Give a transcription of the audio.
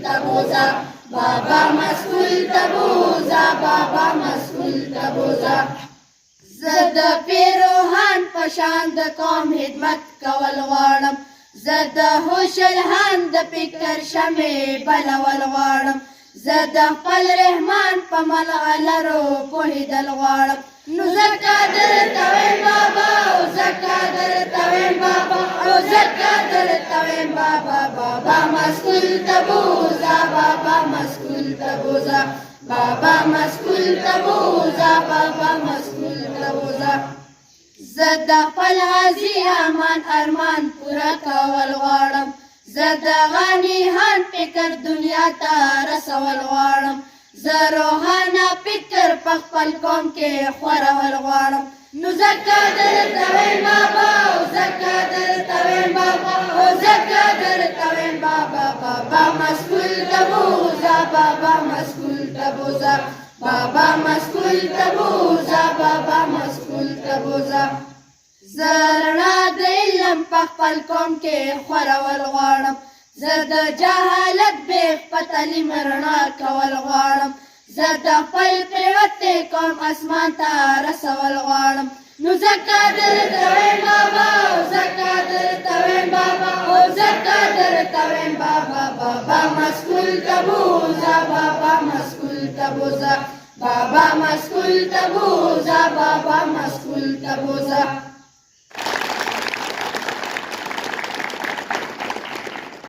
تبوزا بابا مسئول تبوزا بابا مسئول تبوزا زه د پیروهان په شان د قوم خدمت کول غواړم زه د هوش الهان د فکر شمع بلول غواړم زه د خپل رحمان په ملغلرو پوهېدل غواړم نو ځکه درته وایم بابا او ځکه درته وایم بابا او ځکه درته وایم بابا بابا مسئول تبوزا بابا مسئول تبوزا بابا مسئول تبوزا بابا مسئول تبوزا زه د خپل غازي امان ارمان پوره کول غواړم زه د غنیحان فکر دنیا ته رسول غواړم زه روحانه فکر په خپل قوم کې خورول غواړم نو ځکه درته وایم بابا او ځکه درته وایم بابا او ځکه درته وایم بابا بابا مسئول تبوزا بابا مسئول تبوزا بابا مسئول تبوزا بابا مسئول تبوزا زه رڼا د علم په خپل قوم کې خورول غواړم زه د جهالت بیخ په تعلیم رڼا کول غواړم زه د خپل پریوتی قوم اسمان ته رسول غواړم نو ځکه درته وایم بابا او ځکه درته وایم بابا او ځکه درته وایم بابا بابا مسئول تبوزا بابا مسئول تبوزا بابا مسئول تبوزا بابا مسئول تبوزا